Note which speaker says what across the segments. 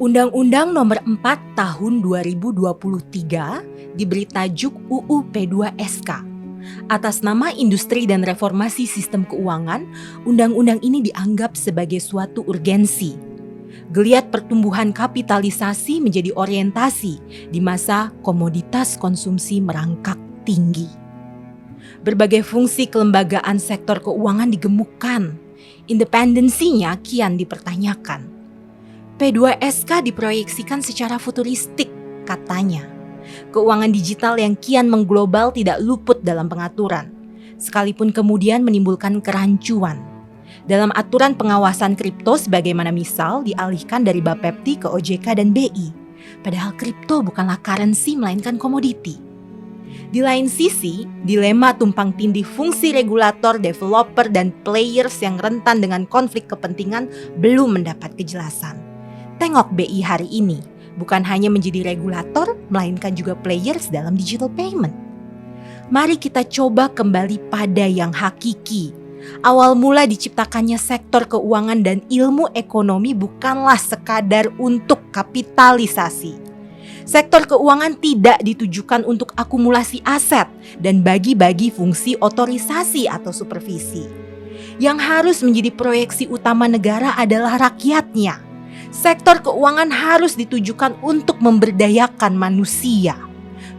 Speaker 1: Undang-Undang Nomor 4 Tahun 2023 diberi tajuk UU P2SK. Atas nama Industri dan Reformasi Sistem Keuangan, undang-undang ini dianggap sebagai suatu urgensi. Geliat pertumbuhan kapitalisasi menjadi orientasi di masa komoditas konsumsi merangkak tinggi. Berbagai fungsi kelembagaan sektor keuangan digemukkan, independensinya kian dipertanyakan. P2SK diproyeksikan secara futuristik, katanya. Keuangan digital yang kian mengglobal tidak luput dalam pengaturan, sekalipun kemudian menimbulkan kerancuan. Dalam aturan pengawasan kripto sebagaimana misal dialihkan dari Bapepti ke OJK dan BI, padahal kripto bukanlah currency melainkan komoditi. Di lain sisi, dilema tumpang tindih fungsi regulator, developer, dan players yang rentan dengan konflik kepentingan belum mendapat kejelasan. Tengok BI hari ini, bukan hanya menjadi regulator, melainkan juga players dalam digital payment. Mari kita coba kembali pada yang hakiki. Awal mula diciptakannya sektor keuangan dan ilmu ekonomi bukanlah sekadar untuk kapitalisasi. Sektor keuangan tidak ditujukan untuk akumulasi aset dan bagi-bagi fungsi otorisasi atau supervisi. Yang harus menjadi proyeksi utama negara adalah rakyatnya. Sektor keuangan harus ditujukan untuk memberdayakan manusia,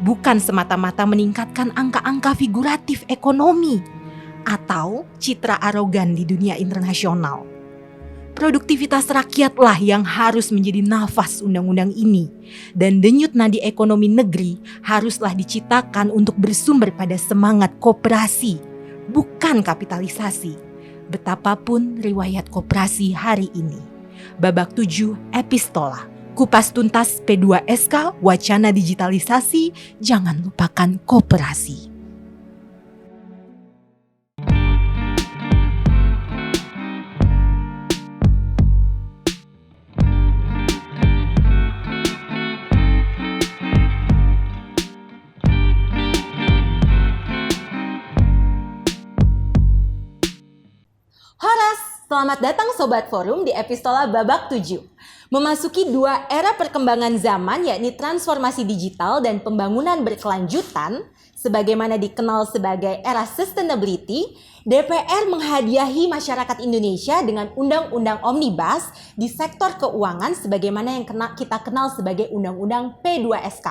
Speaker 1: bukan semata-mata meningkatkan angka-angka figuratif ekonomi atau citra arogan di dunia internasional. Produktivitas rakyatlah yang harus menjadi nafas undang-undang ini, dan denyut nadi ekonomi negeri haruslah diciptakan untuk bersumber pada semangat koperasi, bukan kapitalisasi. Betapapun riwayat koperasi hari ini. Babak 7 Epistola. Kupas tuntas P2SK, wacana digitalisasi, jangan lupakan koperasi.
Speaker 2: Selamat datang Sobat Forum di Epistola Babak 7. Memasuki dua era perkembangan zaman, yakni transformasi digital dan pembangunan berkelanjutan, sebagaimana dikenal sebagai era sustainability, DPR menghadiahi masyarakat Indonesia dengan Undang-Undang Omnibus di sektor keuangan sebagaimana yang kita kenal sebagai Undang-Undang P2SK,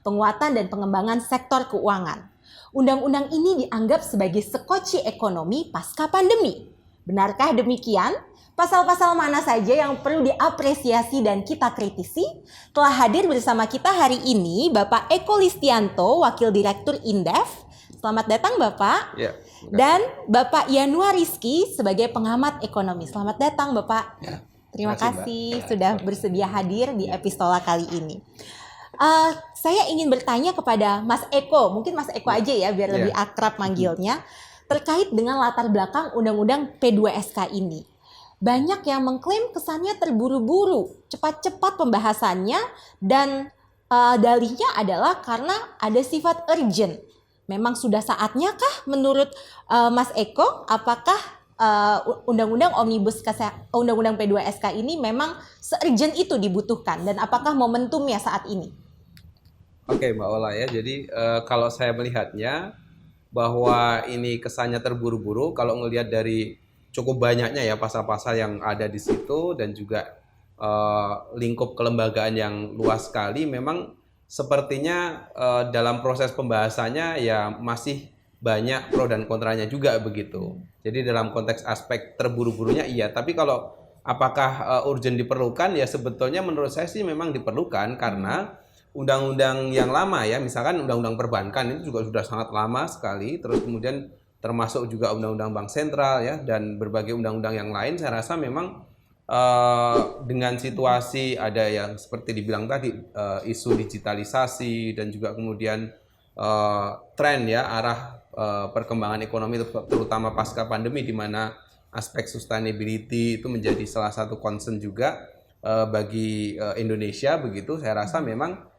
Speaker 2: penguatan dan pengembangan sektor keuangan. Undang-undang ini dianggap sebagai sekoci ekonomi pasca pandemi. Benarkah demikian? Pasal-pasal mana saja yang perlu diapresiasi dan kita kritisi? Telah hadir bersama kita hari ini Bapak Eko Listianto, Wakil Direktur Indef. Selamat datang Bapak.
Speaker 3: Ya,
Speaker 2: dan Bapak Yanuar Rizky sebagai pengamat ekonomi. Selamat datang Bapak.
Speaker 3: Ya,
Speaker 2: terima kasih
Speaker 3: Mbak.
Speaker 2: sudah bersedia hadir di epistola kali ini. Saya ingin bertanya kepada Mas Eko, mungkin Mas Eko aja ya biar lebih akrab manggilnya. Terkait dengan latar belakang Undang-Undang P2SK ini. Banyak yang mengklaim kesannya terburu-buru, cepat-cepat pembahasannya, dan dalihnya adalah karena ada sifat urgent. Memang sudah saatnya kah menurut Mas Eko, apakah Undang-Undang Omnibus Undang-Undang P2SK ini memang se-urgent itu dibutuhkan, dan apakah momentumnya saat ini?
Speaker 3: Oke Mbak Ola ya, jadi kalau saya melihatnya, bahwa ini kesannya terburu-buru kalau ngelihat dari cukup banyaknya ya pasal-pasal yang ada di situ dan juga lingkup kelembagaan yang luas sekali, memang sepertinya dalam proses pembahasannya ya masih banyak pro dan kontranya juga begitu. Jadi dalam konteks aspek terburu-burunya iya, tapi kalau apakah urgent diperlukan ya sebetulnya menurut saya sih memang diperlukan karena undang-undang yang lama ya, misalkan undang-undang perbankan itu juga sudah sangat lama sekali, terus kemudian termasuk juga undang-undang bank sentral ya, dan berbagai undang-undang yang lain, saya rasa memang dengan situasi ada yang seperti dibilang tadi, isu digitalisasi dan juga kemudian tren ya, arah perkembangan ekonomi terutama pasca pandemi di mana aspek sustainability itu menjadi salah satu concern juga bagi Indonesia begitu, saya rasa memang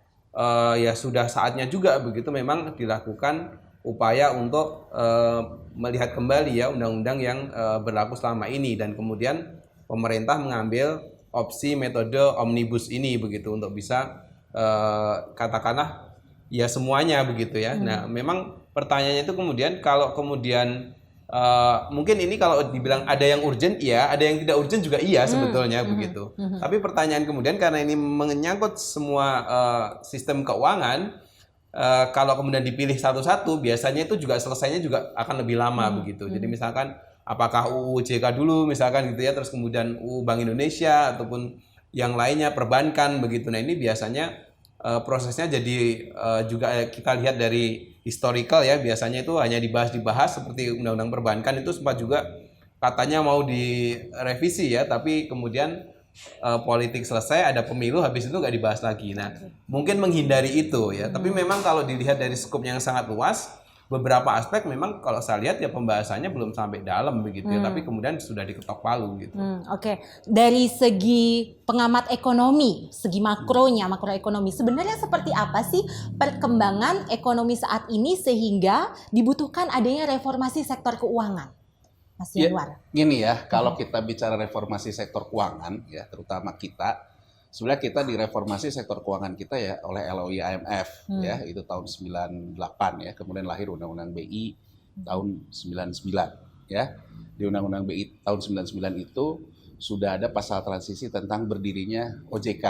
Speaker 3: ya sudah saatnya juga begitu memang dilakukan upaya untuk melihat kembali ya undang-undang yang berlaku selama ini dan kemudian pemerintah mengambil opsi metode omnibus ini begitu untuk bisa katakanlah ya semuanya begitu ya. Nah, memang pertanyaannya itu kemudian kalau kemudian mungkin ini kalau dibilang ada yang urgent iya, ada yang tidak urgent juga iya sebetulnya begitu. Tapi pertanyaan kemudian karena ini menyangkut semua sistem keuangan, kalau kemudian dipilih satu-satu biasanya itu juga selesainya juga akan lebih lama begitu. Jadi misalkan apakah UU OJK dulu misalkan gitu ya, terus kemudian UU Bank Indonesia ataupun yang lainnya perbankan begitu. Nah, ini biasanya prosesnya jadi juga kita lihat dari historical ya, biasanya itu hanya dibahas seperti undang-undang perbankan itu sempat juga katanya mau direvisi ya, tapi kemudian politik selesai, ada pemilu, habis itu nggak dibahas lagi. Nah, mungkin menghindari itu ya, tapi memang kalau dilihat dari skup yang sangat luas, beberapa aspek memang kalau saya lihat ya pembahasannya belum sampai dalam begitu ya, tapi kemudian sudah diketok palu gitu.
Speaker 2: Oke. Dari segi pengamat ekonomi, segi makroekonomi, sebenarnya seperti apa sih perkembangan ekonomi saat ini sehingga dibutuhkan adanya reformasi sektor keuangan, Mas Yanuar?
Speaker 4: Gini ya, kalau kita bicara reformasi sektor keuangan ya, terutama kita, sebenarnya kita direformasi sektor keuangan kita ya oleh LOI IMF ya, itu tahun 98 ya, kemudian lahir Undang-Undang BI tahun 99 ya. Di Undang-Undang BI tahun 99 itu sudah ada pasal transisi tentang berdirinya OJK.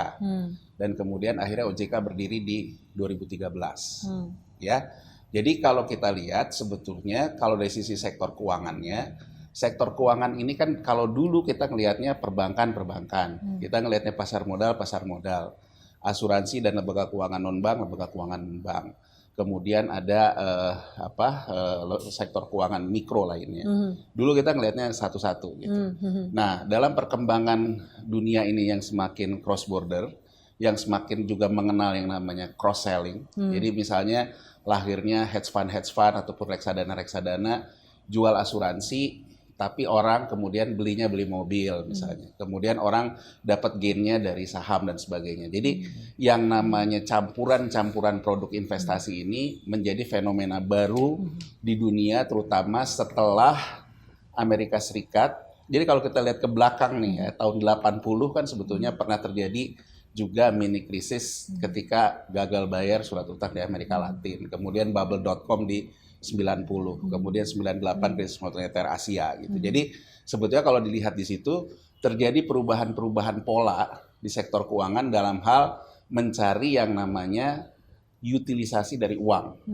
Speaker 4: Dan kemudian akhirnya OJK berdiri di 2013. Ya. Jadi kalau kita lihat sebetulnya kalau dari sisi sektor keuangannya, sektor keuangan ini kan kalau dulu kita ngelihatnya perbankan, kita ngelihatnya pasar modal, asuransi dan lembaga keuangan non-bank, lembaga keuangan bank. Kemudian ada sektor keuangan mikro lainnya. Dulu kita ngelihatnya satu-satu gitu. Nah, dalam perkembangan dunia ini yang semakin cross border, yang semakin juga mengenal yang namanya cross selling. Jadi misalnya lahirnya hedge fund ataupun reksadana jual asuransi, tapi orang kemudian beli mobil misalnya. Kemudian orang dapat gain-nya dari saham dan sebagainya. Jadi yang namanya campuran produk investasi ini menjadi fenomena baru di dunia, terutama setelah Amerika Serikat. Jadi kalau kita lihat ke belakang nih ya, tahun 80 kan sebetulnya pernah terjadi juga mini krisis ketika gagal bayar surat utang di Amerika Latin. Kemudian bubble.com di 90, kemudian 98 krisis moneter Asia gitu. Jadi sebetulnya kalau dilihat di situ terjadi perubahan pola di sektor keuangan dalam hal mencari yang namanya utilisasi dari uang.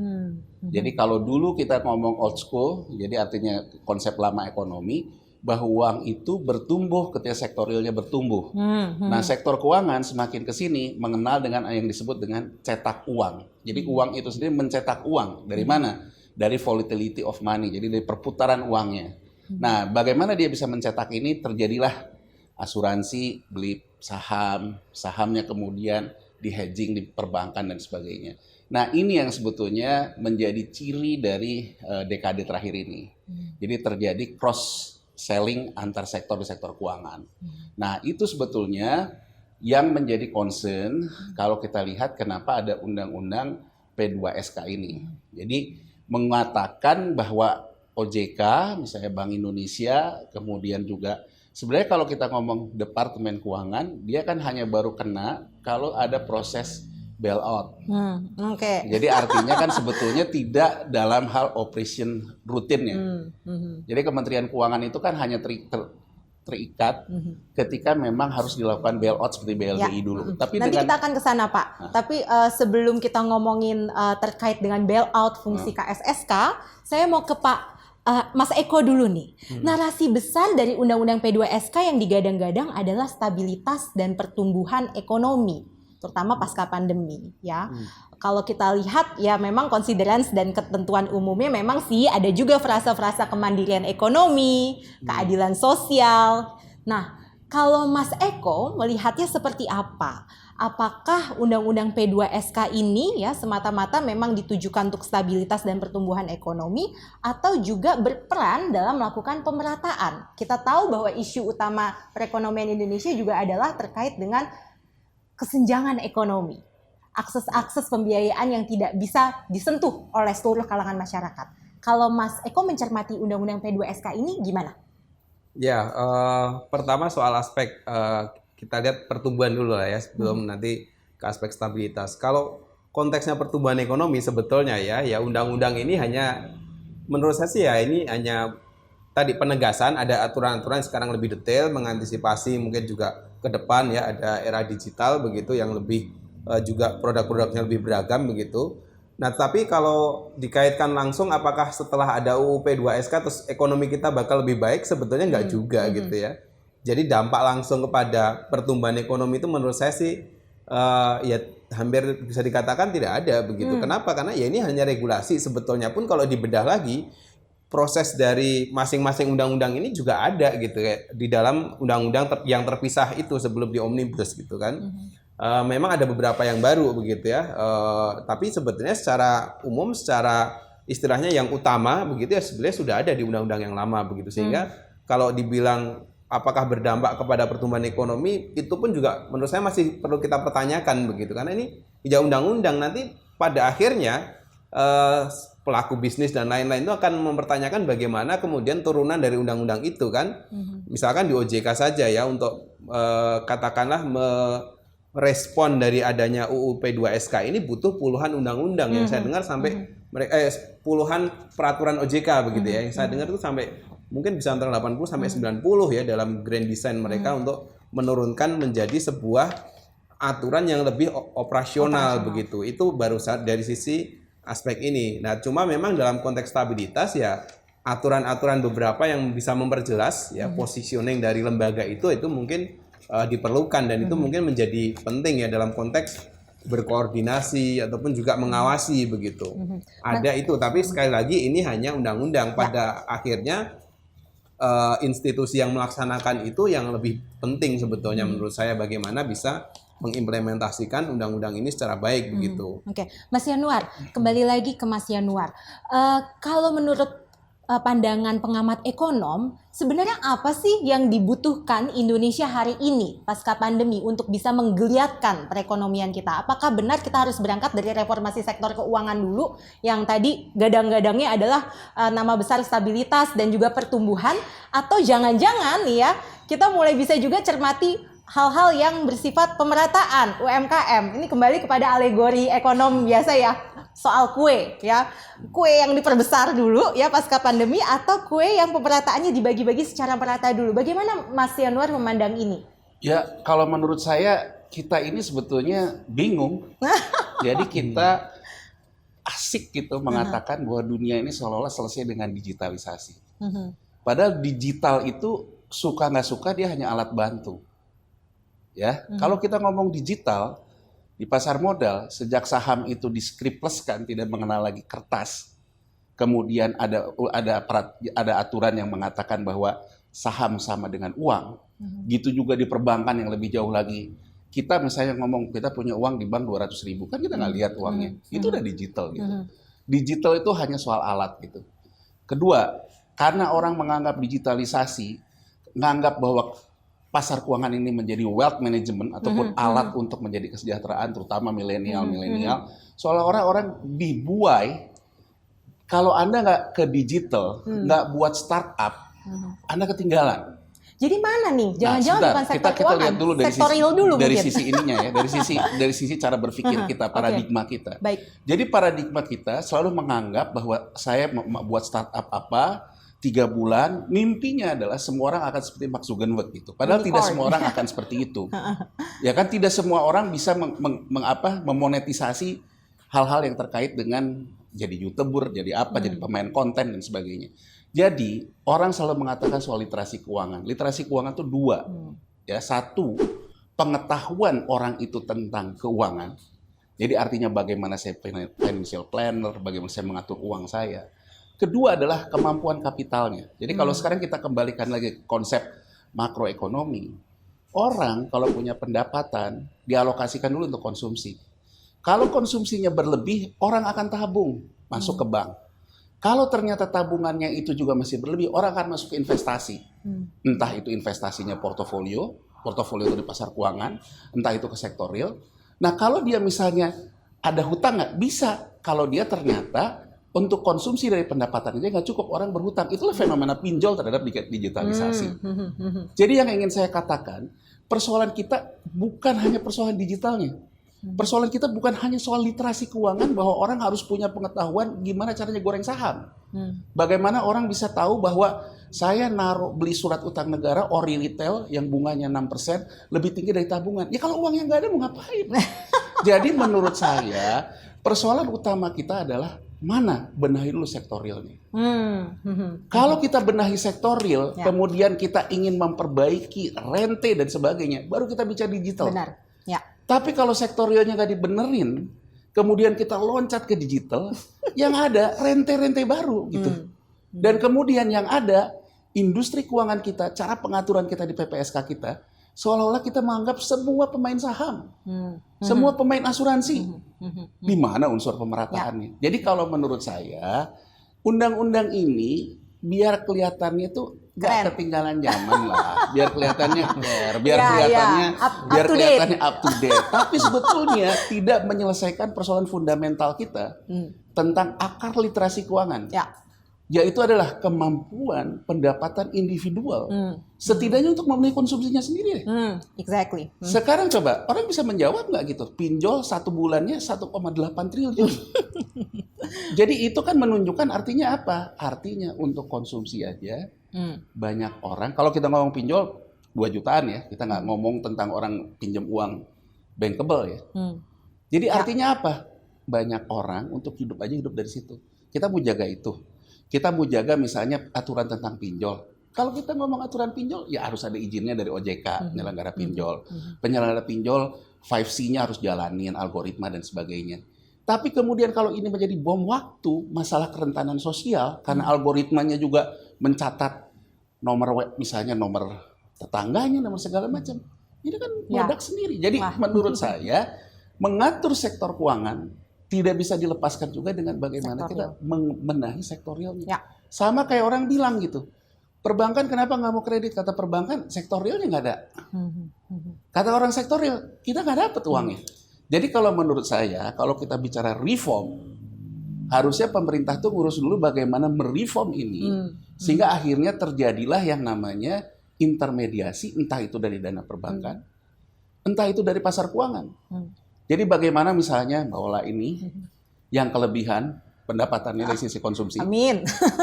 Speaker 4: Jadi kalau dulu kita ngomong old school, jadi artinya konsep lama ekonomi, bahwa uang itu bertumbuh ketika sektor realnya bertumbuh. Nah, sektor keuangan semakin ke sini mengenal dengan yang disebut dengan cetak uang. Jadi uang itu sendiri mencetak uang. Dari mana? Dari volatility of money, jadi dari perputaran uangnya. Nah, bagaimana dia bisa mencetak ini? Terjadilah asuransi, beli sahamnya kemudian di hedging di perbankan dan sebagainya. Nah, ini yang sebetulnya menjadi ciri dari dekade terakhir ini. Jadi terjadi cross selling antar sektor di sektor keuangan. Nah, itu sebetulnya yang menjadi concern kalau kita lihat kenapa ada undang-undang P2SK ini. Jadi mengatakan bahwa OJK, misalnya Bank Indonesia, kemudian juga sebenarnya kalau kita ngomong Departemen Keuangan, dia kan hanya baru kena kalau ada proses bailout. Jadi artinya kan sebetulnya tidak dalam hal operation rutinnya. Jadi Kementerian Keuangan itu kan hanya terikat ketika memang harus dilakukan bailout seperti BLBI dulu. Tapi
Speaker 2: nanti kita akan ke sana, Pak. Tapi sebelum kita ngomongin terkait dengan bailout fungsi KSSK, saya mau ke Pak Mas Eko dulu nih. Narasi besar dari Undang-Undang P2SK yang digadang-gadang adalah stabilitas dan pertumbuhan ekonomi, terutama pasca pandemi, ya. Kalau kita lihat ya memang considerance dan ketentuan umumnya memang sih ada juga frasa-frasa kemandirian ekonomi, keadilan sosial. Nah, kalau Mas Eko melihatnya seperti apa? Apakah Undang-Undang P2SK ini ya semata-mata memang ditujukan untuk stabilitas dan pertumbuhan ekonomi atau juga berperan dalam melakukan pemerataan? Kita tahu bahwa isu utama perekonomian Indonesia juga adalah terkait dengan kesenjangan ekonomi. Akses pembiayaan yang tidak bisa disentuh oleh seluruh kalangan masyarakat. Kalau Mas Eko mencermati Undang-Undang P2SK ini gimana?
Speaker 3: Ya, pertama soal aspek kita lihat pertumbuhan dulu lah ya sebelum nanti ke aspek stabilitas. Kalau konteksnya pertumbuhan ekonomi sebetulnya ya undang-undang ini hanya menurut saya sih ya ini hanya tadi penegasan, ada aturan-aturan sekarang lebih detail mengantisipasi mungkin juga ke depan ya ada era digital begitu yang lebih juga produk-produknya lebih beragam begitu. Nah, tapi kalau dikaitkan langsung apakah setelah ada UU P2SK terus ekonomi kita bakal lebih baik? Sebetulnya nggak juga gitu ya. Jadi dampak langsung kepada pertumbuhan ekonomi itu menurut saya sih ya hampir bisa dikatakan tidak ada begitu. Kenapa? Karena ya ini hanya regulasi sebetulnya pun kalau dibedah lagi proses dari masing-masing undang-undang ini juga ada gitu ya di dalam undang-undang yang terpisah itu sebelum di omnibus gitu kan. Memang ada beberapa yang baru begitu ya, tapi sebetulnya secara umum, secara istilahnya yang utama begitu ya sebenarnya sudah ada di undang-undang yang lama begitu sehingga kalau dibilang apakah berdampak kepada pertumbuhan ekonomi itu pun juga menurut saya masih perlu kita pertanyakan begitu karena ini ya undang-undang nanti pada akhirnya pelaku bisnis dan lain-lain itu akan mempertanyakan bagaimana kemudian turunan dari undang-undang itu kan, misalkan di OJK saja ya untuk katakanlah respon dari adanya UU P2SK ini butuh puluhan undang-undang yang saya dengar sampai puluhan peraturan OJK begitu ya. Yang saya dengar itu sampai mungkin bisa antara 80 sampai 90 ya dalam grand design mereka untuk menurunkan menjadi sebuah aturan yang lebih operasional begitu. Itu baru dari sisi aspek ini. Nah, cuma memang dalam konteks stabilitas ya aturan-aturan beberapa yang bisa memperjelas ya positioning dari lembaga itu mungkin diperlukan dan itu mungkin menjadi penting ya dalam konteks berkoordinasi ataupun juga mengawasi begitu. Ada itu, tapi sekali lagi ini hanya undang-undang. Pada akhirnya institusi yang melaksanakan itu yang lebih penting sebetulnya menurut saya bagaimana bisa mengimplementasikan undang-undang ini secara baik begitu.
Speaker 2: Oke, Mas Yanuar, kembali lagi ke Mas Yanuar. Kalau menurut pandangan pengamat ekonom, sebenarnya apa sih yang dibutuhkan Indonesia hari ini pasca pandemi untuk bisa menggeliatkan perekonomian kita? Apakah benar kita harus berangkat dari reformasi sektor keuangan dulu yang tadi gadang-gadangnya adalah nama besar stabilitas dan juga pertumbuhan, atau jangan-jangan nih ya kita mulai bisa juga cermati hal-hal yang bersifat pemerataan UMKM. Ini kembali kepada alegori ekonom biasa ya. Soal kue ya, kue yang diperbesar dulu ya pasca pandemi atau kue yang pemerataannya dibagi-bagi secara merata dulu. Bagaimana Mas Yanuar memandang ini?
Speaker 4: Ya, kalau menurut saya kita ini sebetulnya bingung. Jadi kita asik gitu mengatakan bahwa dunia ini seolah-olah selesai dengan digitalisasi. Padahal digital itu suka nggak suka dia hanya alat bantu. Ya, kalau kita ngomong digital di pasar modal, sejak saham itu diskriptleskan, tidak mengenal lagi kertas, kemudian ada aturan yang mengatakan bahwa saham sama dengan uang, gitu juga di perbankan yang lebih jauh lagi. Kita misalnya ngomong kita punya uang di bank 200.000, kan kita nggak lihat uangnya, itu udah digital gitu. Digital itu hanya soal alat gitu. Kedua, karena orang menganggap digitalisasi, menganggap bahwa pasar keuangan ini menjadi wealth management ataupun alat untuk menjadi kesejahteraan terutama milenial, seolah orang dibuai kalau Anda nggak ke digital, nggak buat startup, Anda ketinggalan.
Speaker 2: Jadi mana nih? Jangan-jangan bukan sektor
Speaker 4: kita
Speaker 2: keuangan,
Speaker 4: lihat dulu
Speaker 2: sektor real dulu
Speaker 4: dari
Speaker 2: mungkin.
Speaker 4: sisi ininya ya, dari sisi cara berpikir kita, paradigma kita.
Speaker 2: Baik.
Speaker 4: Jadi paradigma kita selalu menganggap bahwa saya buat startup apa 3 bulan, mimpinya adalah semua orang akan seperti Mark Zuckerberg gitu. Padahal tidak semua orang akan seperti itu. Ya kan, tidak semua orang bisa memonetisasi hal-hal yang terkait dengan jadi YouTuber, jadi apa, jadi pemain konten dan sebagainya. Jadi orang selalu mengatakan soal literasi keuangan. Literasi keuangan itu 2. Ya, 1, pengetahuan orang itu tentang keuangan. Jadi artinya bagaimana saya financial planner, bagaimana saya mengatur uang saya. Kedua adalah kemampuan kapitalnya. Jadi kalau sekarang kita kembalikan lagi ke konsep makroekonomi, orang kalau punya pendapatan dialokasikan dulu untuk konsumsi. Kalau konsumsinya berlebih, orang akan tabung masuk ke bank. Kalau ternyata tabungannya itu juga masih berlebih, orang akan masuk ke investasi. Entah itu investasinya portofolio itu di pasar keuangan, entah itu ke sektor real. Nah kalau dia misalnya ada hutang nggak? Bisa. Kalau dia ternyata untuk konsumsi dari pendapatan aja nggak cukup, orang berhutang. Itulah fenomena pinjol terhadap digitalisasi. Jadi yang ingin saya katakan, persoalan kita bukan hanya persoalan digitalnya. Persoalan kita bukan hanya soal literasi keuangan, bahwa orang harus punya pengetahuan gimana caranya goreng saham. Bagaimana orang bisa tahu bahwa saya beli surat utang negara ori retail yang bunganya 6% lebih tinggi dari tabungan. Ya kalau uangnya nggak ada mau ngapain? Jadi menurut saya persoalan utama kita adalah mana benahi dulu sektor realnya. Kalau kita benahi sektor real, kemudian kita ingin memperbaiki rente dan sebagainya, baru kita bicara digital.
Speaker 2: Benar. Ya.
Speaker 4: Tapi kalau sektor realnya nggak dibenerin, kemudian kita loncat ke digital, yang ada rente-rente baru gitu. Dan kemudian yang ada industri keuangan kita, cara pengaturan kita di PPSK kita, seolah-olah kita menganggap semua pemain saham, semua pemain asuransi. Di mana unsur pemerataannya? Jadi kalau menurut saya, undang-undang ini biar kelihatannya itu nggak ketinggalan zaman lah, biar kelihatannya fair, biar kelihatannya up to date. Tapi sebetulnya tidak menyelesaikan persoalan fundamental kita tentang akar literasi keuangan. Yaitu adalah kemampuan pendapatan individual. Setidaknya untuk memenuhi konsumsinya sendiri.
Speaker 2: Exactly.
Speaker 4: Sekarang coba, orang bisa menjawab nggak gitu? Pinjol 1 bulannya 1,8 triliun. Jadi itu kan menunjukkan artinya apa? Artinya untuk konsumsi aja, banyak orang, kalau kita ngomong pinjol 2 jutaan ya, kita nggak ngomong tentang orang pinjam uang bankable ya. Jadi artinya apa? Banyak orang untuk hidup aja hidup dari situ. Kita mau jaga itu. Kita mau jaga misalnya aturan tentang pinjol. Kalau kita ngomong aturan pinjol, ya harus ada izinnya dari OJK, penyelenggara pinjol. Penyelenggara pinjol, 5C-nya harus jalanin, algoritma dan sebagainya. Tapi kemudian kalau ini menjadi bom waktu, masalah kerentanan sosial, karena algoritmanya juga mencatat nomor web, misalnya nomor tetangganya, nomor segala macam. Ini kan meledak sendiri. Jadi menurut saya, mengatur sektor keuangan tidak bisa dilepaskan juga dengan bagaimana kita membenahi sektor realnya. Sama kayak orang bilang gitu, perbankan kenapa nggak mau kredit? Kata perbankan, sektor realnya nggak ada. Kata orang sektor real, kita nggak dapat uangnya. Jadi kalau menurut saya, kalau kita bicara reform, harusnya pemerintah tuh ngurus dulu bagaimana mereform ini, sehingga akhirnya terjadilah yang namanya intermediasi, entah itu dari dana perbankan, entah itu dari pasar keuangan. Jadi bagaimana misalnya Mbak Ola ini yang kelebihan pendapatannya dari sisi konsumsi,
Speaker 2: amin,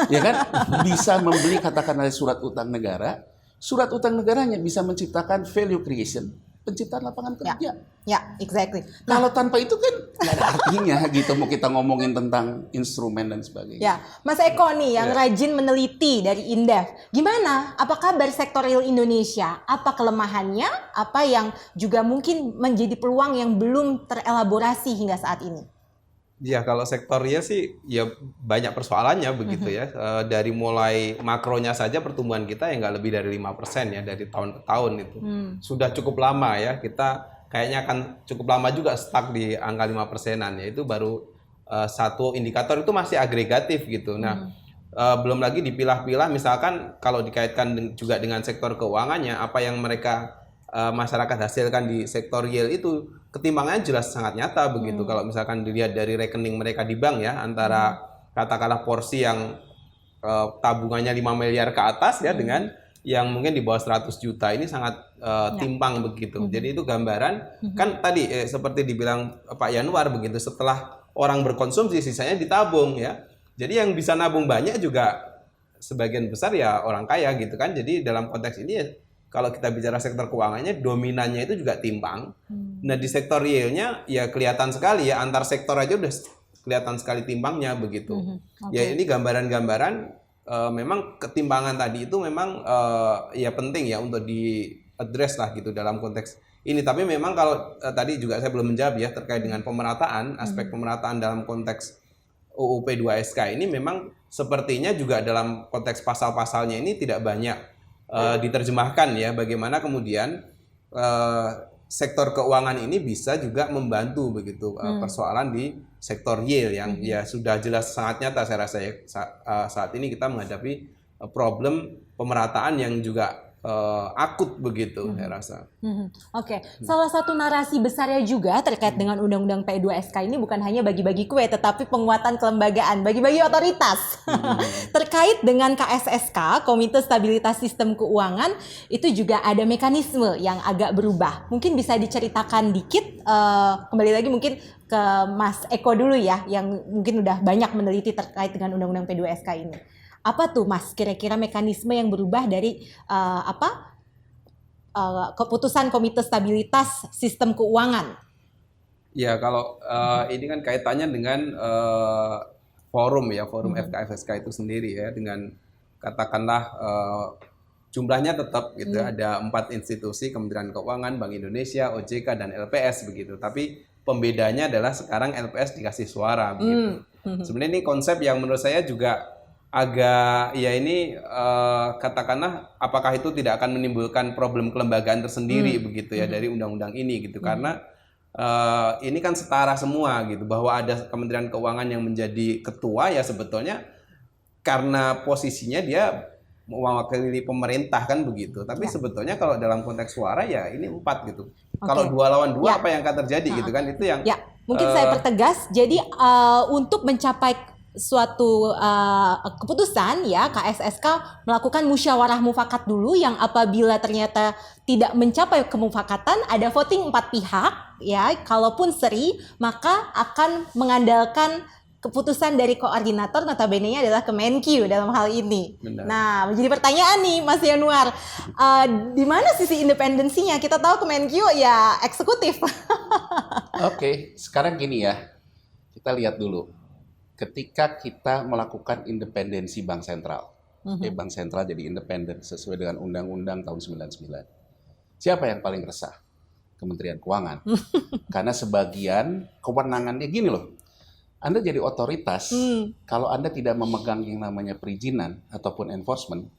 Speaker 4: ya kan, bisa membeli katakanlah surat utang negara, surat utang negaranya bisa menciptakan value creation, penciptaan lapangan kerja.
Speaker 2: Exactly.
Speaker 4: Kalau tanpa itu kan nggak ada artinya gitu, mau kita ngomongin tentang instrumen dan sebagainya.
Speaker 2: Mas Eko nih yang rajin meneliti dari Indef, gimana? Apa kabar sektor real Indonesia? Apa kelemahannya? Apa yang juga mungkin menjadi peluang yang belum terelaborasi hingga saat ini?
Speaker 3: Ya kalau sektor real sih ya banyak persoalannya begitu ya. Dari mulai makronya saja pertumbuhan kita yang nggak lebih dari 5% ya dari tahun ke tahun itu. Sudah cukup lama ya, kita kayaknya akan cukup lama juga stuck di angka 5%-an ya. Itu baru satu indikator, itu masih agregatif gitu. Nah, belum lagi dipilah-pilah misalkan kalau dikaitkan juga dengan sektor keuangannya, apa yang mereka masyarakat hasilkan di sektor real itu ketimbangannya jelas sangat nyata begitu. Kalau misalkan dilihat dari rekening mereka di bank ya, antara katakanlah porsi yang tabungannya 5 miliar ke atas ya dengan yang mungkin di bawah 100 juta ini sangat timpang begitu. Jadi itu gambaran kan tadi seperti dibilang Pak Yanuar begitu, setelah orang berkonsumsi sisanya ditabung ya. Jadi yang bisa nabung banyak juga sebagian besar ya orang kaya gitu kan. Jadi dalam konteks ini ya, kalau kita bicara sektor keuangannya, dominannya itu juga timpang. Nah di sektor realnya ya kelihatan sekali ya, antar sektor aja udah kelihatan sekali timpangnya begitu. Ya ini gambaran-gambaran memang ketimbangan tadi itu memang ya penting ya untuk di-address lah gitu dalam konteks ini. Tapi memang kalau tadi juga saya belum menjawab ya terkait dengan pemerataan, aspek pemerataan dalam konteks UU P2SK ini memang sepertinya juga dalam konteks pasal-pasalnya ini tidak banyak diterjemahkan ya, bagaimana kemudian sektor keuangan ini bisa juga membantu begitu persoalan di sektor real yang ya sudah jelas sangat nyata saya rasa ya, saat ini kita menghadapi problem pemerataan yang juga akut begitu, saya rasa.
Speaker 2: Oke, salah satu narasi besarnya juga terkait dengan Undang-Undang P2SK ini bukan hanya bagi-bagi kue, tetapi penguatan kelembagaan, bagi-bagi otoritas. Terkait dengan KSSK, Komite Stabilitas Sistem Keuangan, itu juga ada mekanisme yang agak berubah. Mungkin bisa diceritakan dikit, kembali lagi mungkin ke Mas Eko dulu ya, yang mungkin udah banyak meneliti terkait dengan Undang-Undang P2SK ini. Apa tuh Mas kira-kira mekanisme yang berubah dari keputusan Komite Stabilitas Sistem Keuangan?
Speaker 3: Ya, kalau ini kan kaitannya dengan forum FKFSK itu sendiri ya, dengan katakanlah jumlahnya tetap gitu, ada 4 institusi, Kementerian Keuangan, Bank Indonesia, OJK, dan LPS begitu. Tapi pembedanya adalah sekarang LPS dikasih suara begitu. Sebenarnya ini konsep yang menurut saya juga agak ya ini katakanlah apakah itu tidak akan menimbulkan problem kelembagaan tersendiri begitu ya dari undang-undang ini gitu, karena ini kan setara semua gitu, bahwa ada Kementerian Keuangan yang menjadi ketua ya sebetulnya karena posisinya dia mewakili pemerintah kan begitu, tapi sebetulnya kalau dalam konteks suara ya ini 4 gitu. Kalau 2 lawan 2 apa yang akan terjadi gitu kan, itu yang
Speaker 2: mungkin saya pertegas. Jadi untuk mencapai suatu keputusan ya, KSSK melakukan musyawarah mufakat dulu, yang apabila ternyata tidak mencapai kemufakatan ada voting 4 pihak ya, kalaupun seri maka akan mengandalkan keputusan dari koordinator, notabene-nya adalah Kemenkyu dalam hal ini.
Speaker 3: Benar.
Speaker 2: Nah, menjadi pertanyaan nih Mas Yanuar, di mana sisi independensinya? Kita tahu Kemenkyu ya eksekutif.
Speaker 4: Oke, sekarang gini ya, kita lihat dulu. Ketika kita melakukan independensi bank sentral, bank sentral jadi independen sesuai dengan Undang-Undang tahun 99. Siapa yang paling resah? Kementerian Keuangan. Karena sebagian kewenangannya gini loh, Anda jadi otoritas, kalau Anda tidak memegang yang namanya perizinan ataupun enforcement,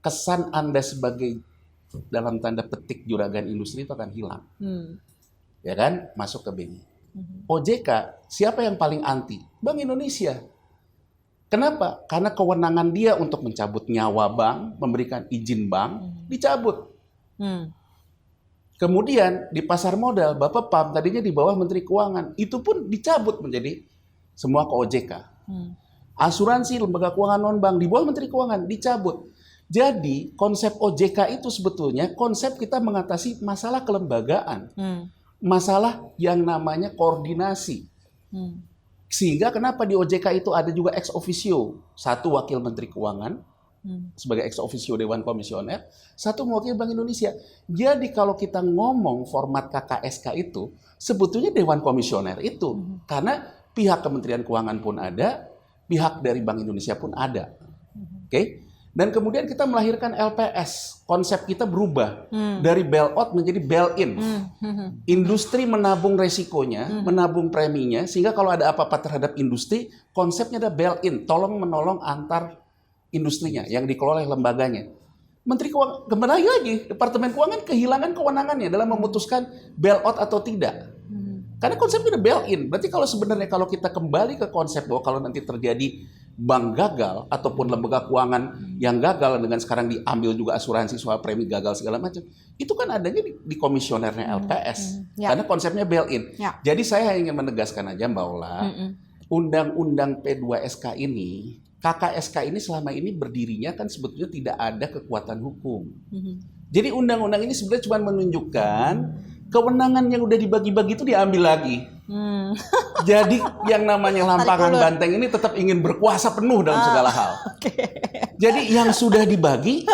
Speaker 4: kesan Anda sebagai dalam tanda petik juragan industri itu akan hilang. Ya kan? Masuk ke BNI. OJK, siapa yang paling anti? Bank Indonesia. Kenapa? Karena kewenangan dia untuk mencabut nyawa bank, memberikan izin bank, dicabut. Kemudian di pasar modal, Bapak Pam tadinya di bawah Menteri Keuangan, itu pun dicabut menjadi semua ke OJK. Asuransi, lembaga keuangan non-bank di bawah Menteri Keuangan, dicabut. Jadi konsep OJK itu sebetulnya konsep kita mengatasi masalah kelembagaan. Masalah yang namanya koordinasi. Sehingga kenapa di OJK itu ada juga ex officio, 1 wakil Menteri Keuangan sebagai ex officio Dewan Komisioner, 1 mewakili Bank Indonesia. Jadi kalau kita ngomong format KKSK itu, sebetulnya Dewan Komisioner itu. Karena pihak Kementerian Keuangan pun ada, pihak dari Bank Indonesia pun ada. Oke? Dan kemudian kita melahirkan LPS. Konsep kita berubah dari bailout menjadi bail-in. Industri menabung resikonya, menabung preminya, sehingga kalau ada apa-apa terhadap industri, konsepnya ada bail-in, tolong menolong antar industrinya yang dikelola oleh lembaganya. Menteri Keuangan, kembali lagi, Departemen Keuangan kehilangan kewenangannya dalam memutuskan bailout atau tidak. Karena konsepnya ada bail-in. Berarti kalau sebenarnya kalau kita kembali ke konsep bahwa kalau nanti terjadi bank gagal ataupun lembaga keuangan yang gagal dengan sekarang diambil juga asuransi soal premi gagal segala macam, itu kan adanya di komisionernya LPS. Karena konsepnya bail-in. Jadi saya ingin menegaskan aja Mbak Ola, Undang-Undang P2SK ini, KKSK ini selama ini berdirinya kan sebetulnya tidak ada kekuatan hukum. Jadi undang-undang ini sebenarnya cuma menunjukkan kewenangan yang udah dibagi-bagi itu diambil lagi. Jadi yang namanya lampangan banteng ini tetap ingin berkuasa penuh dalam segala hal. Jadi yang sudah dibagi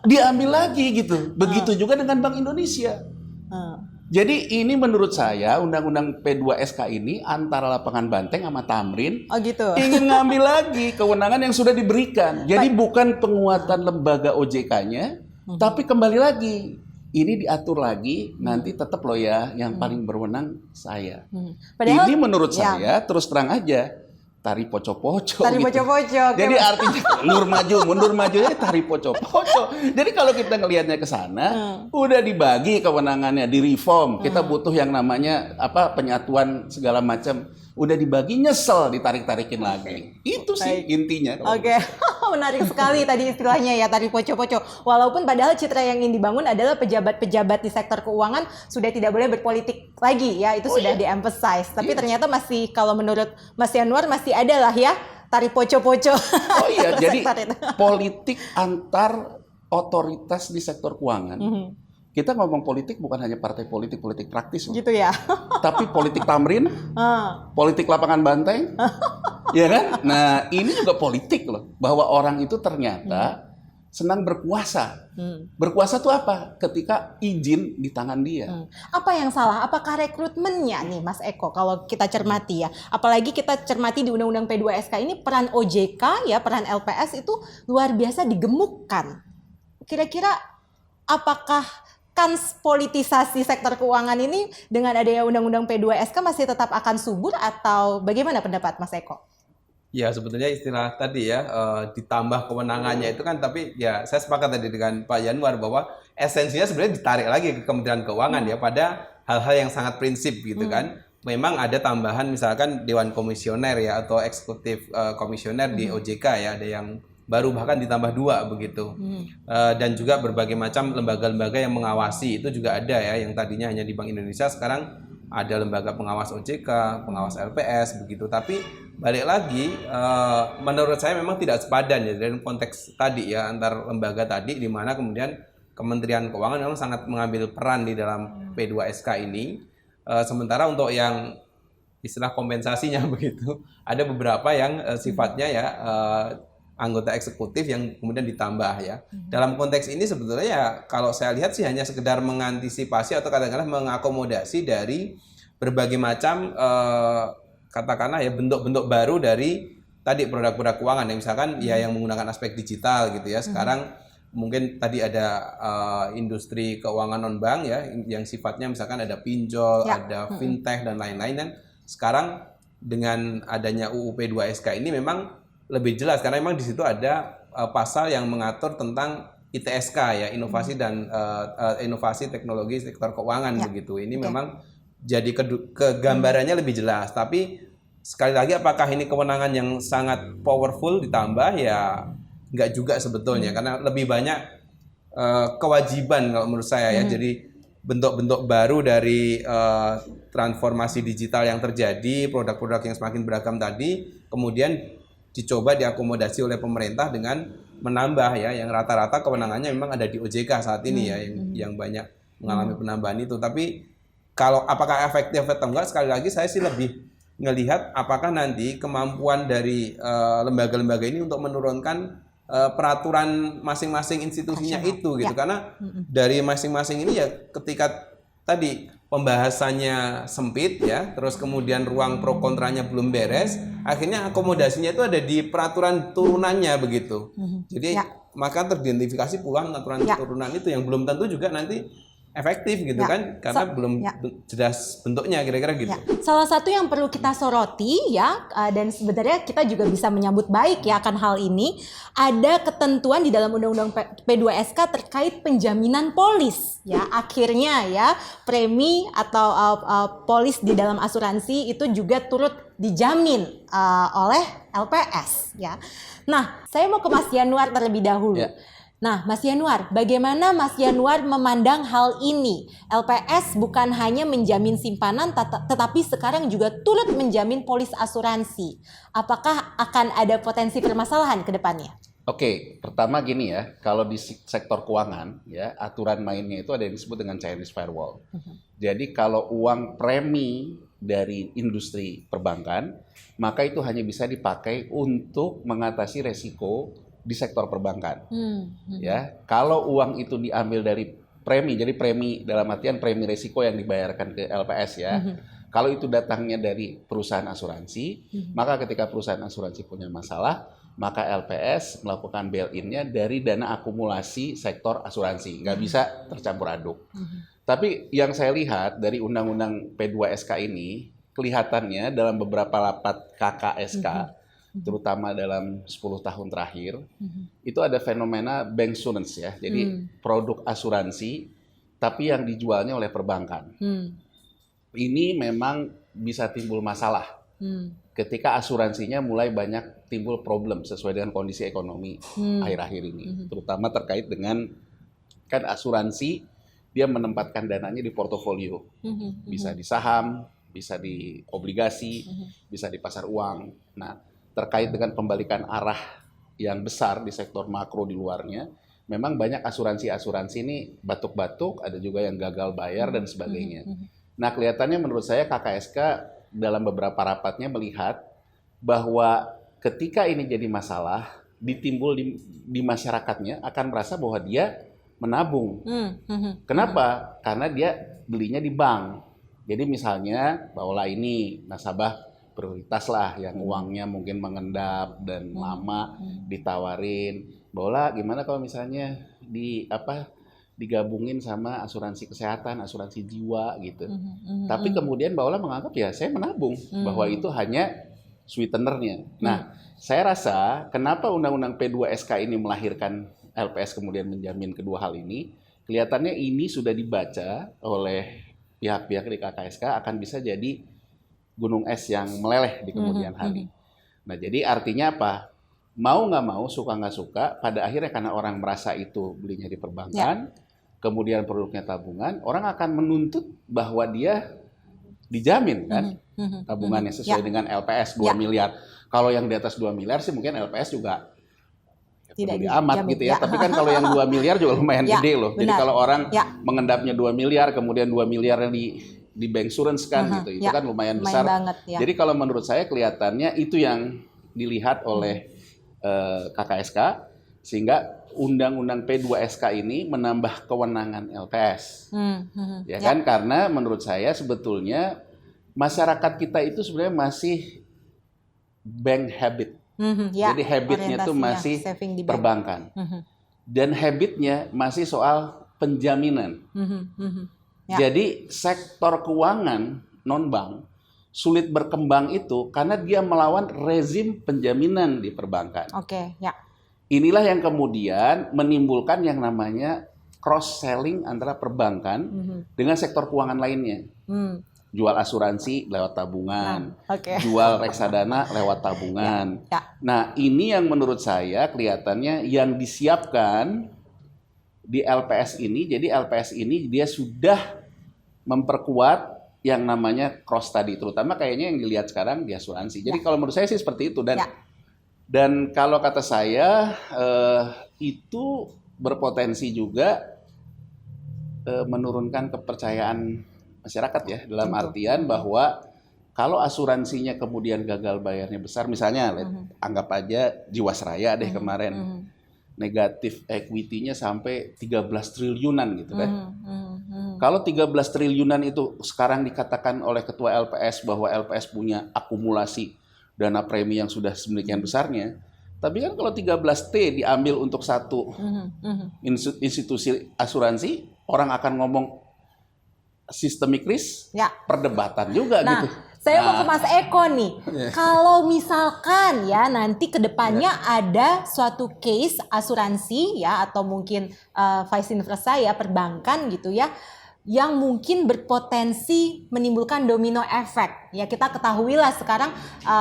Speaker 4: diambil lagi gitu. Begitu juga dengan Bank Indonesia. Jadi ini menurut saya Undang-Undang P2SK ini antara lapangan banteng sama Tamrin ingin ngambil lagi kewenangan yang sudah diberikan. Jadi bukan penguatan lembaga OJK-nya, tapi kembali lagi ini diatur lagi, nanti tetap loh ya yang paling berwenang saya. Padahal, ini menurut saya terus terang aja tari poco-poco. Tari gitu. Poco-poco. Jadi artinya mundur maju ya tari poco-poco. Jadi kalau kita ngelihatnya ke sana, udah dibagi kewenangannya, di reform. Kita butuh yang namanya apa penyatuan segala macam. udah dibagi nyesel ditarik-tarikin lagi. Itu sih intinya.
Speaker 2: Oke, menarik sekali tadi istilahnya ya, tarik poco-poco. Walaupun padahal citra yang ingin dibangun adalah pejabat-pejabat di sektor keuangan sudah tidak boleh berpolitik lagi ya, itu sudah di-emphasize. Tapi ternyata masih, kalau menurut Mas Yanuar masih ada lah ya, tarik poco-poco.
Speaker 4: Oh iya, jadi politik antar otoritas di sektor keuangan. Kita ngomong politik bukan hanya partai politik praktis.
Speaker 2: Gitu ya.
Speaker 4: Tapi politik tamrin, politik lapangan banteng, ya kan? Nah, ini juga politik loh. Bahwa orang itu ternyata senang berkuasa. Berkuasa tuh apa? Ketika izin di tangan dia.
Speaker 2: Apa yang salah? Apakah rekrutmennya nih Mas Eko kalau kita cermati ya? Apalagi kita cermati di Undang-Undang P2SK ini peran OJK ya, peran LPS itu luar biasa digemukkan. Kira-kira apakah kans politisasi sektor keuangan ini dengan adanya Undang-Undang P2SK masih tetap akan subur atau bagaimana pendapat Mas Eko?
Speaker 3: Ya sebetulnya istilah tadi ya ditambah kewenangannya itu kan, tapi ya saya sepakat tadi dengan Pak Yanuar bahwa esensinya sebenarnya ditarik lagi ke Kementerian Keuangan ya pada hal-hal yang sangat prinsip gitu kan. Memang ada tambahan misalkan Dewan Komisioner ya atau Eksekutif Komisioner di OJK ya, ada yang baru bahkan ditambah 2 begitu. Dan juga berbagai macam lembaga-lembaga yang mengawasi itu juga ada ya, yang tadinya hanya di Bank Indonesia sekarang ada lembaga pengawas OJK, pengawas LPS begitu. Tapi balik lagi menurut saya memang tidak sepadan ya dalam konteks tadi ya antar lembaga tadi, di mana kemudian Kementerian Keuangan memang sangat mengambil peran di dalam P2SK ini. Sementara untuk yang istilah kompensasinya begitu, ada beberapa yang sifatnya ya anggota eksekutif yang kemudian ditambah ya. Dalam konteks ini sebetulnya ya kalau saya lihat sih hanya sekedar mengantisipasi atau kadang-kadang mengakomodasi dari berbagai macam katakanlah ya bentuk-bentuk baru dari tadi produk-produk keuangan ya, misalkan ya yang menggunakan aspek digital gitu ya. Sekarang mungkin tadi ada industri keuangan non bank ya yang sifatnya misalkan ada pinjol, ada fintech dan lain-lain, dan sekarang dengan adanya UU P2SK ini memang lebih jelas karena memang di situ ada pasal yang mengatur tentang ITSK ya, inovasi dan inovasi teknologi sektor keuangan begitu. Ini memang jadi kegambarannya lebih jelas. Tapi sekali lagi apakah ini kewenangan yang sangat powerful ditambah ya enggak juga sebetulnya, karena lebih banyak kewajiban kalau menurut saya ya. Jadi bentuk-bentuk baru dari transformasi digital yang terjadi, produk-produk yang semakin beragam tadi kemudian dicoba diakomodasi oleh pemerintah dengan menambah ya, yang rata-rata kewenangannya memang ada di OJK saat ini ya, yang banyak mengalami penambahan itu. Tapi kalau apakah efektif atau enggak, sekali lagi saya sih lebih ngelihat apakah nanti kemampuan dari lembaga-lembaga ini untuk menurunkan peraturan masing-masing institusinya itu gitu. Karena dari masing-masing ini ya ketika tadi pembahasannya sempit ya, terus kemudian ruang pro kontranya belum beres, akhirnya akomodasinya itu ada di peraturan turunannya begitu. Jadi maka teridentifikasi puluhan aturan turunan itu yang belum tentu juga nanti efektif gitu kan, karena belum jelas bentuknya kira-kira gitu.
Speaker 2: Salah satu yang perlu kita soroti ya, dan sebenarnya kita juga bisa menyambut baik ya akan hal ini, ada ketentuan di dalam Undang-Undang P2SK terkait penjaminan polis ya. Akhirnya ya premi atau polis di dalam asuransi itu juga turut dijamin oleh LPS ya. Nah, saya mau ke Mas Yanuar terlebih dahulu. Nah, Mas Yanuar, bagaimana Mas Yanuar memandang hal ini? LPS bukan hanya menjamin simpanan, tetapi sekarang juga turut menjamin polis asuransi. Apakah akan ada potensi permasalahan ke depannya?
Speaker 4: Oke, pertama gini ya, kalau di sektor keuangan, ya aturan mainnya itu ada yang disebut dengan Chinese firewall. Jadi kalau uang premi dari industri perbankan, maka itu hanya bisa dipakai untuk mengatasi resiko di sektor perbankan. Ya, kalau uang itu diambil dari premi, jadi premi dalam artian premi risiko yang dibayarkan ke LPS ya. Kalau itu datangnya dari perusahaan asuransi, maka ketika perusahaan asuransi punya masalah, maka LPS melakukan bail-in-nya dari dana akumulasi sektor asuransi, nggak bisa tercampur aduk. Tapi yang saya lihat dari Undang-Undang P2SK ini, kelihatannya dalam beberapa lapat KKSK, terutama dalam 10 tahun terakhir, itu ada fenomena banksurance ya, jadi produk asuransi tapi yang dijualnya oleh perbankan. Ini memang bisa timbul masalah ketika asuransinya mulai banyak timbul problem sesuai dengan kondisi ekonomi akhir-akhir ini, terutama terkait dengan kan asuransi dia menempatkan dananya di portofolio, bisa di saham, bisa di obligasi, bisa di pasar uang. Nah, terkait dengan pembalikan arah yang besar di sektor makro di luarnya, memang banyak asuransi-asuransi ini batuk-batuk, ada juga yang gagal bayar dan sebagainya. Nah, kelihatannya menurut saya KKSK dalam beberapa rapatnya melihat bahwa ketika ini jadi masalah, ditimbul di masyarakatnya akan merasa bahwa dia menabung. Kenapa? Karena dia belinya di bank. Jadi misalnya, bahwa ini nasabah prioritas lah yang uangnya mungkin mengendap dan lama ditawarin. Bahwa gimana kalau misalnya digabungin sama asuransi kesehatan, asuransi jiwa gitu. Tapi kemudian Baola menganggap ya saya menabung, bahwa itu hanya sweetenernya. Nah, saya rasa kenapa Undang-Undang P2SK ini melahirkan LPS kemudian menjamin kedua hal ini, kelihatannya ini sudah dibaca oleh pihak-pihak di KKSK akan bisa jadi gunung es yang meleleh di kemudian hari. Nah, jadi artinya apa? Mau nggak mau, suka nggak suka, pada akhirnya karena orang merasa itu belinya di perbankan, kemudian produknya tabungan, orang akan menuntut bahwa dia dijamin kan tabungannya sesuai dengan LPS 2 miliar. Kalau yang di atas 2 miliar sih mungkin LPS juga tidak amat gitu ya. Tapi kan kalau yang 2 miliar juga lumayan gede loh. Jadi kalau orang mengendapnya 2 miliar, kemudian 2 miliar di banksurance kan gitu, itu kan lumayan besar. Jadi kalau menurut saya kelihatannya itu yang dilihat oleh KKSK, sehingga Undang-Undang P2SK ini menambah kewenangan LPS. Ya kan, karena menurut saya sebetulnya masyarakat kita itu sebenarnya masih bank habit. Jadi habitnya tuh masih perbankan. Dan habitnya masih soal penjaminan. Jadi sektor keuangan non-bank sulit berkembang itu karena dia melawan rezim penjaminan di perbankan. Inilah yang kemudian menimbulkan yang namanya cross-selling antara perbankan dengan sektor keuangan lainnya. Jual asuransi lewat tabungan, jual reksadana lewat tabungan. Nah, ini yang menurut saya kelihatannya yang disiapkan di LPS ini. Jadi LPS ini dia sudah memperkuat yang namanya cross tadi, terutama kayaknya yang dilihat sekarang di asuransi. Jadi kalau menurut saya sih seperti itu, dan kalau kata saya itu berpotensi juga menurunkan kepercayaan masyarakat ya, dalam artian bahwa kalau asuransinya kemudian gagal bayarnya besar, misalnya anggap aja Jiwasraya deh kemarin negatif equity-nya sampai 13 triliunan gitu kan. Kalau 13 triliunan itu sekarang dikatakan oleh ketua LPS bahwa LPS punya akumulasi dana premi yang sudah sedemikian besarnya, tapi kan kalau 13T diambil untuk satu institusi asuransi, orang akan ngomong systemic risk, perdebatan juga gitu.
Speaker 2: Saya mau ke Mas Eko nih. Kalau misalkan ya nanti ke depannya ada suatu case asuransi ya, atau mungkin vice versa ya, perbankan gitu ya, yang mungkin berpotensi menimbulkan domino efek. Ya, kita ketahui lah sekarang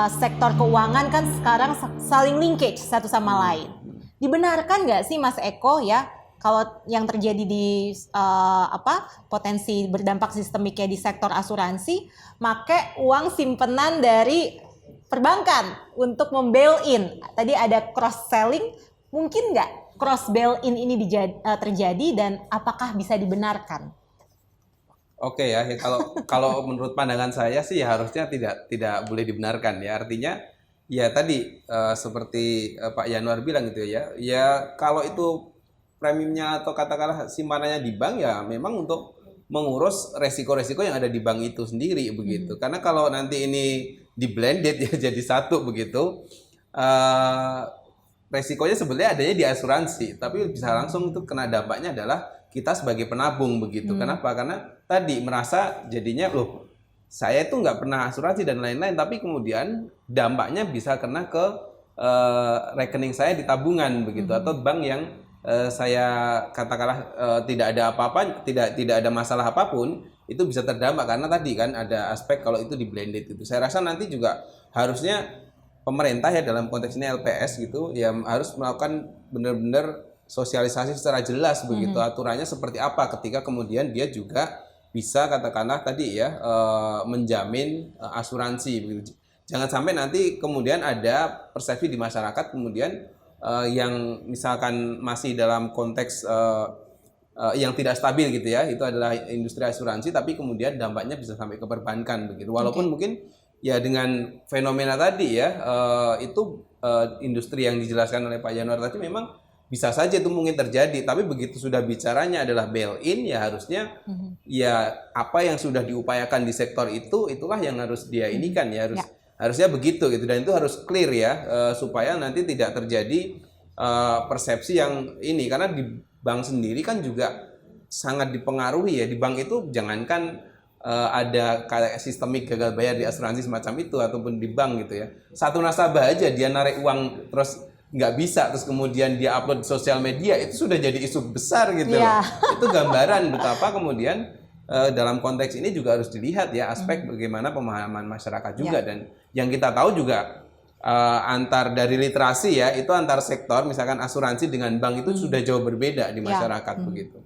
Speaker 2: sektor keuangan kan sekarang saling linkage satu sama lain. Dibenarkan nggak sih Mas Eko ya, kalau yang terjadi di potensi berdampak sistemiknya di sektor asuransi, make uang simpenan dari perbankan untuk membail-in. Tadi ada cross selling, mungkin nggak cross bail-in ini terjadi dan apakah bisa dibenarkan?
Speaker 3: Oke ya, kalau menurut pandangan saya sih harusnya tidak boleh dibenarkan ya. Artinya ya tadi seperti Pak Yanuar bilang gitu ya. Ya kalau itu premiumnya atau katakanlah simpanannya di bank, ya memang untuk mengurus resiko-resiko yang ada di bank itu sendiri begitu. Karena kalau nanti ini di blended ya jadi satu begitu, resikonya sebenarnya adanya di asuransi, tapi bisa langsung itu kena dampaknya adalah kita sebagai penabung begitu. Kenapa? Karena tadi merasa jadinya loh, saya itu nggak pernah asuransi dan lain-lain, tapi kemudian dampaknya bisa kena ke rekening saya di tabungan begitu, atau bank yang saya katakanlah tidak ada apa-apa, tidak ada masalah apapun, itu bisa terdampak karena tadi kan ada aspek kalau itu di blended itu. Saya rasa nanti juga harusnya pemerintah ya dalam konteks ini LPS gitu ya harus melakukan benar-benar sosialisasi secara jelas begitu aturannya seperti apa ketika kemudian dia juga bisa katakanlah tadi ya menjamin asuransi begitu. Jangan sampai nanti kemudian ada persepsi di masyarakat kemudian yang misalkan masih dalam konteks yang tidak stabil gitu ya, itu adalah industri asuransi tapi kemudian dampaknya bisa sampai ke perbankan begitu. Walaupun mungkin ya dengan fenomena tadi ya itu industri yang dijelaskan oleh Pak Januar tadi memang bisa saja itu mungkin terjadi, tapi begitu sudah bicaranya adalah bail-in ya harusnya ya apa yang sudah diupayakan di sektor itu itulah yang harus dia inikan ya harusnya begitu gitu dan itu harus clear ya supaya nanti tidak terjadi persepsi yang ini karena di bank sendiri kan juga sangat dipengaruhi ya di bank itu jangankan ada kayak sistemik gagal bayar di asuransi semacam itu ataupun di bank gitu ya satu nasabah aja dia narik uang terus nggak bisa terus kemudian dia upload di sosial media itu sudah jadi isu besar gitu loh. Itu gambaran betapa kemudian dalam konteks ini juga harus dilihat ya aspek bagaimana pemahaman masyarakat juga dan yang kita tahu juga antar dari literasi ya itu antar sektor misalkan asuransi dengan bank itu sudah jauh berbeda di masyarakat begitu.